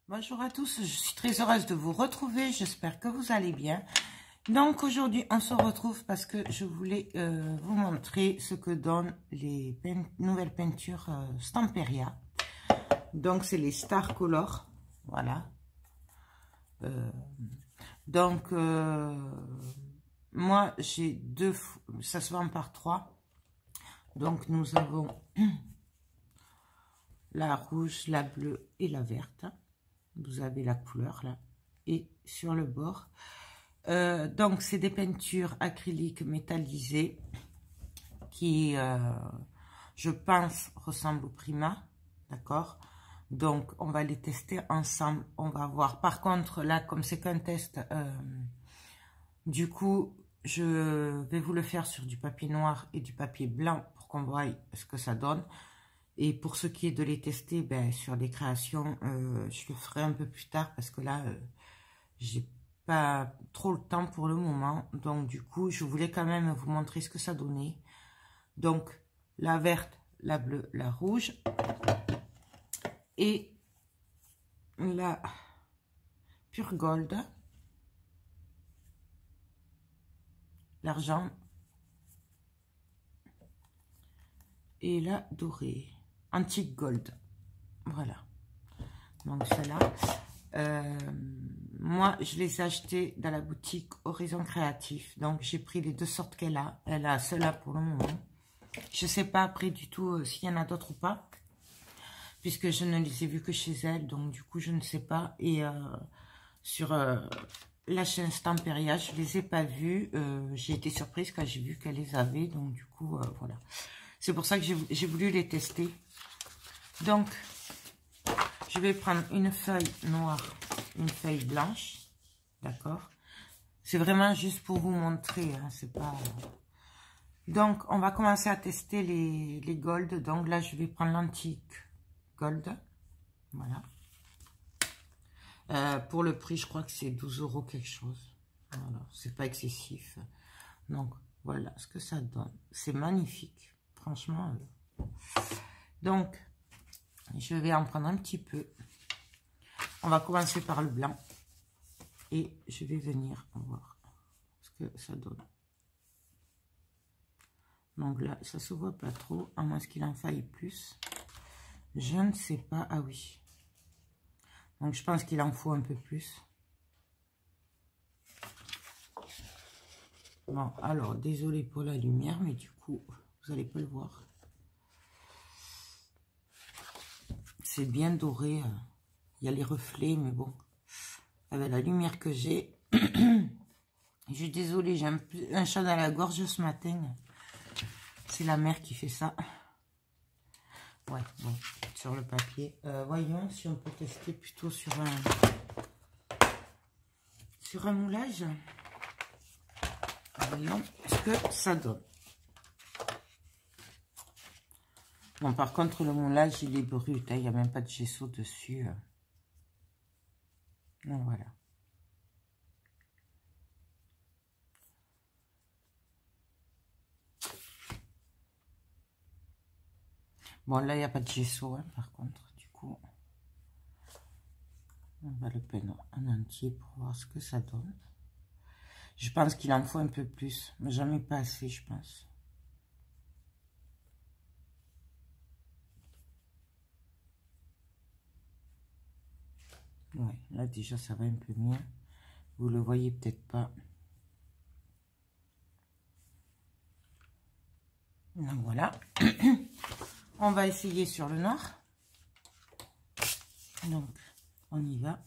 Bonjour à tous, je suis très heureuse de vous retrouver, j'espère que vous allez bien. Donc aujourd'hui on se retrouve parce que je voulais vous montrer ce que donnent les nouvelles peintures Stamperia. Donc c'est les Star Color, voilà. Moi j'ai deux, ça se vend par 3. Donc nous avons la rouge, la bleue et la verte. Vous avez la couleur là et sur le bord. Donc c'est des peintures acryliques métallisées qui je pense ressemblent au Prima, d'accord. Donc on va les tester ensemble, on va voir. Par contre là comme c'est qu'un test, du coup je vais vous le faire sur du papier noir et du papier blanc pour qu'on voie ce que ça donne. Et pour ce qui est de les tester, ben, sur des créations, je le ferai un peu plus tard parce que là, j'ai pas trop le temps pour le moment. Donc du coup, je voulais quand même vous montrer ce que ça donnait. Donc la verte, la bleue, la rouge et la pure gold, l'argent et la dorée. Antique gold, voilà. Donc celle-là, moi je les ai achetés dans la boutique Horizon Créatif. Donc j'ai pris les deux sortes qu'elle a. Elle a celle-là pour le moment. Je sais pas après du tout s'il y en a d'autres ou pas, puisque je ne les ai vus que chez elle. Donc du coup je ne sais pas. Et sur la chaîne Stamperia, je les ai pas vus. J'ai été surprise quand j'ai vu qu'elle les avait. Donc du coup voilà. C'est pour ça que j'ai voulu les tester. Donc, je vais prendre une feuille noire, une feuille blanche, d'accord. C'est vraiment juste pour vous montrer, hein, c'est pas... Donc, on va commencer à tester les gold. Donc là, je vais prendre l'antique gold, voilà. Pour le prix, je crois que c'est 12 € quelque chose. Voilà, c'est pas excessif. Donc, voilà ce que ça donne. C'est magnifique, franchement. Donc... je vais en prendre un petit peu. On va commencer par le blanc. Et je vais venir voir ce que ça donne. Donc là, ça se voit pas trop, à moins qu'il en faille plus. Je ne sais pas. Ah oui. Donc je pense qu'il en faut un peu plus. Bon, alors, désolé pour la lumière, mais du coup, vous n'allez pas le voir. C'est bien doré. Il y a les reflets, mais bon. Avec la lumière que j'ai. Je suis désolée, j'ai un chat dans la gorge ce matin. C'est la mère qui fait ça. Ouais, bon, sur le papier. Voyons si on peut tester plutôt sur un moulage. Voyons ce que ça donne. Bon, par contre, le moulage, il est brut. Il n'y a même pas de gesso dessus. Donc, voilà. Bon, là, il n'y a pas de gesso, hein, par contre. Du coup, on va le peindre en entier pour voir ce que ça donne. Je pense qu'il en faut un peu plus, mais jamais pas assez, je pense. Ouais, là déjà ça va un peu mieux. Vous le voyez peut-être pas. Donc voilà. On va essayer sur le noir. Donc on y va.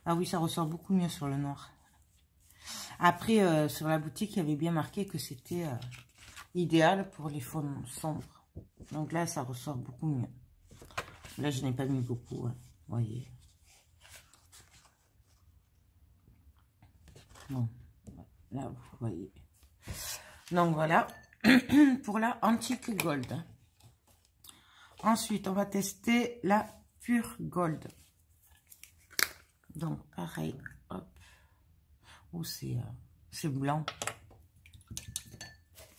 Ah oui, ça ressort beaucoup mieux sur le noir. Après, sur la boutique, il y avait bien marqué que c'était idéal pour les fonds sombres. Donc là, ça ressort beaucoup mieux. Là, je n'ai pas mis beaucoup, hein, vous voyez. Bon, là, vous voyez. Donc voilà, pour la antique gold. Ensuite, on va tester la pure gold. Donc pareil, hop. Oh, c'est blanc.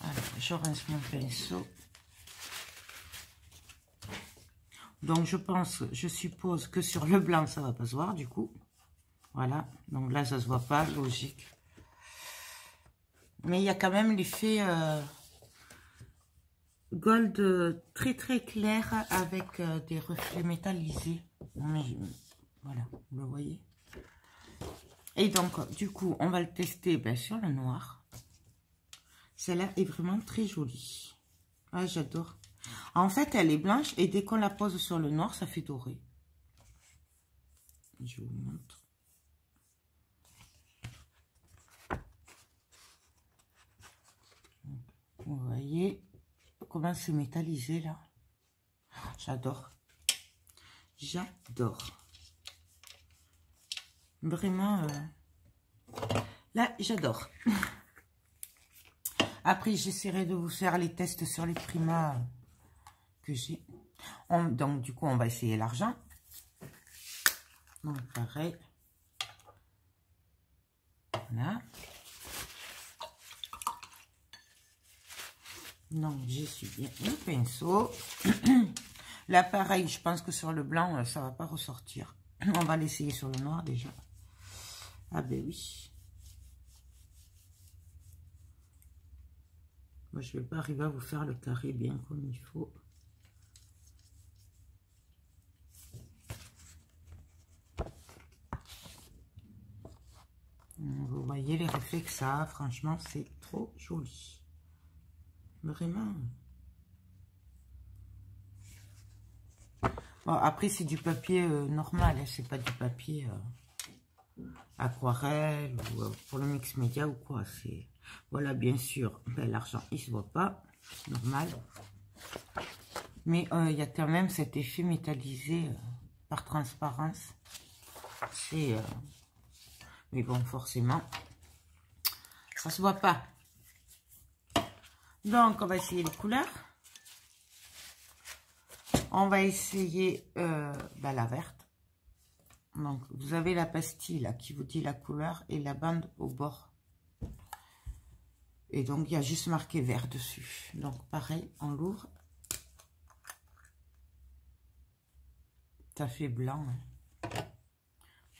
Alors, je rince mon pinceau. Donc, je suppose que sur le blanc, ça va pas se voir, du coup. Voilà. Donc là, ça se voit pas, logique. Mais il y a quand même l'effet gold très, très clair avec des reflets métallisés. Mais, voilà, vous le voyez. Et donc, du coup, on va le tester sur le noir. Celle-là est vraiment très jolie. Ah, j'adore. En fait, elle est blanche et dès qu'on la pose sur le noir, ça fait doré. Je vous montre. Vous voyez comment c'est métallisé là. J'adore. J'adore. Vraiment, là, j'adore. Après, j'essaierai de vous faire les tests sur les Prima que j'ai. Donc, du coup, on va essayer l'argent. Donc, pareil. Voilà. Donc, j'essuie bien le pinceau. Là, pareil, je pense que sur le blanc, ça va pas ressortir. On va l'essayer sur le noir déjà. Ah ben oui. Moi, je vais pas arriver à vous faire le carré bien comme il faut. Vous voyez les reflets que ça a. Franchement, c'est trop joli. Vraiment. Bon, après, c'est du papier normal. Hein, c'est pas du papier aquarelle ou pour le mix média ou quoi. C'est voilà, bien sûr. L'argent, il se voit pas. Normal. Mais il y a quand même cet effet métallisé par transparence. C'est... mais bon, forcément, ça se voit pas. Donc, on va essayer les couleurs. On va essayer la verte. Donc, vous avez la pastille là, qui vous dit la couleur et la bande au bord. Et donc, il y a juste marqué vert dessus. Donc, pareil, on l'ouvre. Ça fait blanc. Hein.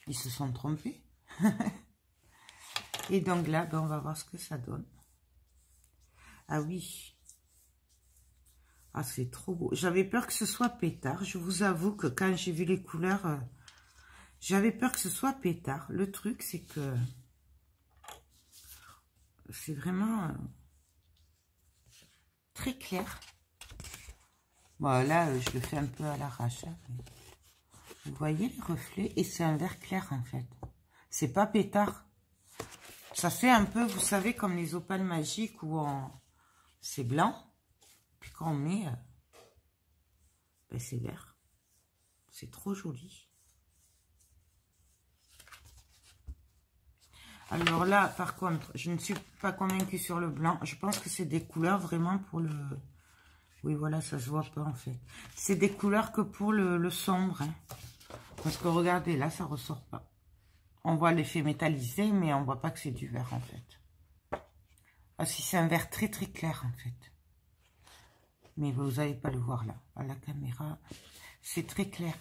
Ils se sont trompés. Et donc là, on va voir ce que ça donne. Ah oui. Ah, c'est trop beau. J'avais peur que ce soit pétard. Je vous avoue que quand j'ai vu les couleurs, j'avais peur que ce soit pétard. Le truc, c'est que c'est vraiment très clair. Bon, là, je le fais un peu à l'arrache. Vous voyez les reflets? Et c'est un vert clair, en fait. C'est pas pétard. Ça fait un peu, vous savez, comme les opales magiques où c'est blanc. Puis quand on met, c'est vert. C'est trop joli. Alors là, par contre, je ne suis pas convaincue sur le blanc. Je pense que c'est des couleurs vraiment pour le... Oui, voilà, ça se voit pas en fait. C'est des couleurs que pour le sombre. Hein. Parce que regardez, là, ça ressort pas. On voit l'effet métallisé, mais on voit pas que c'est du vert en fait. Ah si, c'est un vert très très clair en fait. Mais vous n'allez pas le voir là, à la caméra. C'est très clair.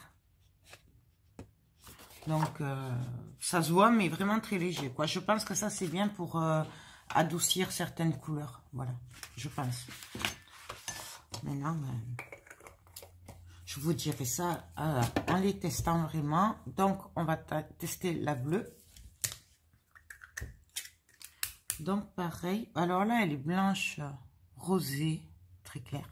Donc, ça se voit, mais vraiment très léger, quoi. Je pense que ça, c'est bien pour adoucir certaines couleurs. Voilà, je pense. Maintenant, je vous dirai ça en les testant vraiment. Donc, on va tester la bleue. Donc, pareil. Alors là, elle est blanche, rosée, très claire.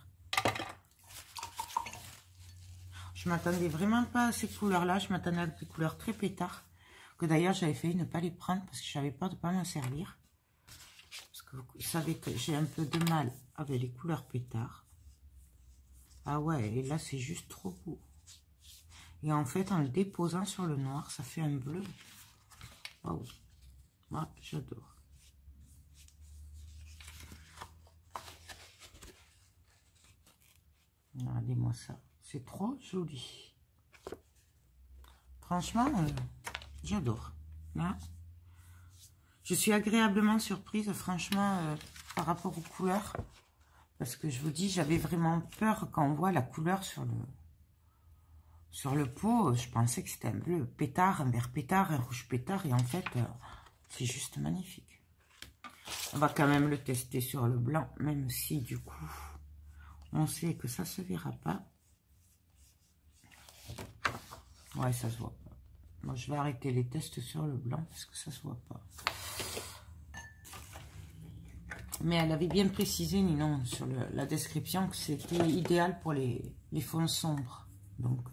Je m'attendais vraiment pas à ces couleurs-là. Je m'attendais à des couleurs très pétard. Que d'ailleurs, j'avais failli ne pas les prendre parce que j'avais peur de ne pas m'en servir. Parce que vous savez que j'ai un peu de mal avec les couleurs pétard. Ah ouais, et là, c'est juste trop beau. Et en fait, en le déposant sur le noir, ça fait un bleu. Waouh. Moi, j'adore. Regardez-moi ça. C'est trop joli. Franchement, j'adore. Là, je suis agréablement surprise, franchement, par rapport aux couleurs. Parce que je vous dis, j'avais vraiment peur quand on voit la couleur sur le... sur le pot, je pensais que c'était un bleu pétard, un vert pétard, un rouge pétard. Et en fait, c'est juste magnifique. On va quand même le tester sur le blanc, même si du coup, on sait que ça se verra pas. Ouais, ça se voit pas. Moi, je vais arrêter les tests sur le blanc parce que ça se voit pas. Mais elle avait bien précisé, Ninon, sur la description, que c'était idéal pour les fonds sombres. Donc,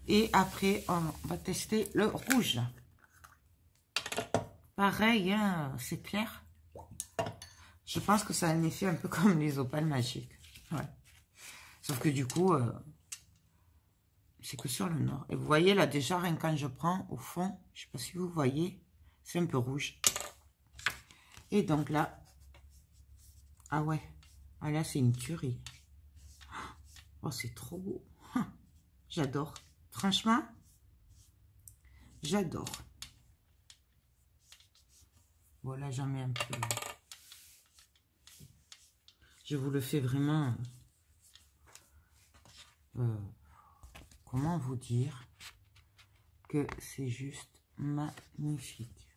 et après, on va tester le rouge. Pareil, hein, c'est clair. Je pense que ça a un effet un peu comme les opales magiques. Ouais. Sauf que du coup, c'est que sur le nord. Et vous voyez là, déjà, rien quand je prends au fond, je ne sais pas si vous voyez, c'est un peu rouge. Et donc là, ah ouais, ah là, c'est une tuerie. Oh, c'est trop beau. J'adore. Franchement, j'adore. Voilà, j'en mets un peu. Je vous le fais vraiment... comment vous dire que c'est juste magnifique.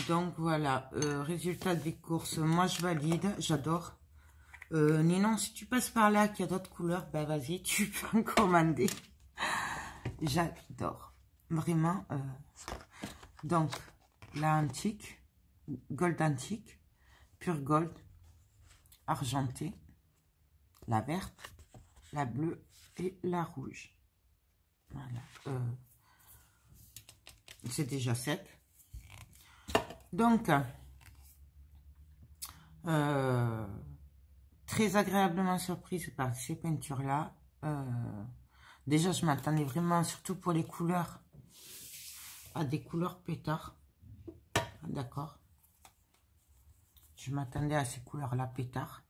Donc voilà, résultat des courses. Moi, je valide, j'adore. Ninon, si tu passes par là, qu'il y a d'autres couleurs, ben vas-y, tu peux en commander. J'adore. Vraiment. Donc, la antique, gold antique, pure gold, argentée, la verte, la bleue et la rouge. Voilà. C'est déjà sec. Donc, très agréablement surprise par ces peintures-là. Déjà, je m'attendais vraiment, surtout pour les couleurs, à des couleurs pétard. D'accord. Je m'attendais à ces couleurs-là pétard.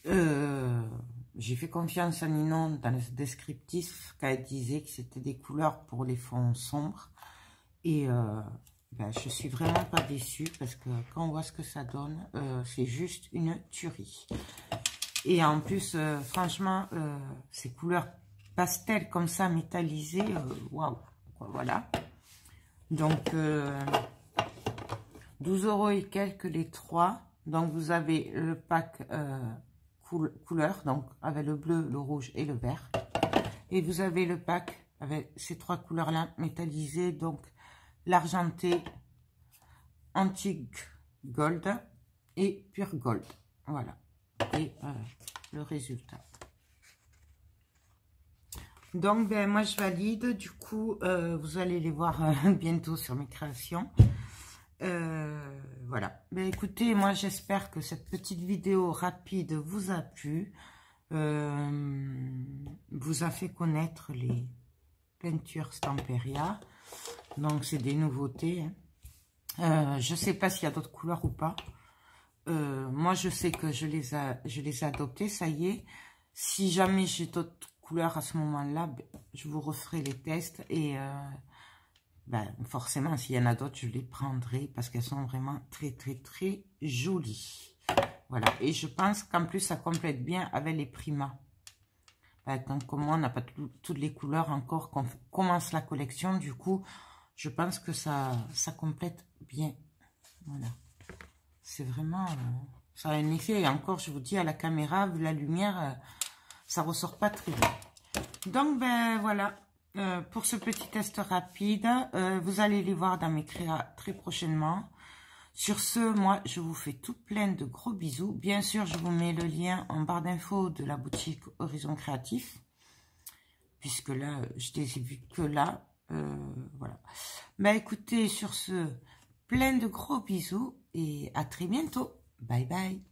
J'ai fait confiance à Ninon dans le descriptif quand elle disait que c'était des couleurs pour les fonds sombres. Et ben, je suis vraiment pas déçue parce que quand on voit ce que ça donne, c'est juste une tuerie. Et en plus, franchement, ces couleurs pastel comme ça, métallisées, waouh, voilà. Donc, 12 € et quelques les trois. Donc, vous avez le pack couleur, donc avec le bleu, le rouge et le vert. Et vous avez le pack avec ces trois couleurs-là métallisées, donc l'argenté, antique gold et pure gold. Voilà. Et le résultat. Donc, ben, moi, je valide. Du coup, vous allez les voir bientôt sur mes créations. Voilà. Ben, écoutez, moi, j'espère que cette petite vidéo rapide vous a plu. Vous a fait connaître les peintures Stamperia. Donc, c'est des nouveautés. Hein. Je ne sais pas s'il y a d'autres couleurs ou pas. Moi, je sais que je les ai adoptées, ça y est. Si jamais j'ai d'autres couleurs à ce moment-là, ben, je vous referai les tests. Et ben, forcément, s'il y en a d'autres, je les prendrai parce qu'elles sont vraiment très, très, très jolies. Voilà. Et je pense qu'en plus, ça complète bien avec les primas. Ben, comme moi, on n'a pas toutes les couleurs encore qu'on commence la collection. Du coup, je pense que ça complète bien. Voilà. C'est vraiment... ça a un effet. Et encore, je vous dis, à la caméra, vu la lumière, ça ressort pas très bien. Donc, ben voilà. Pour ce petit test rapide, vous allez les voir dans mes créas très prochainement. Sur ce, moi, je vous fais tout plein de gros bisous. Bien sûr, je vous mets le lien en barre d'infos de la boutique Horizon Créatif. Puisque là, je les ai vus que là. Voilà. Ben écoutez, sur ce, plein de gros bisous et à très bientôt. Bye bye.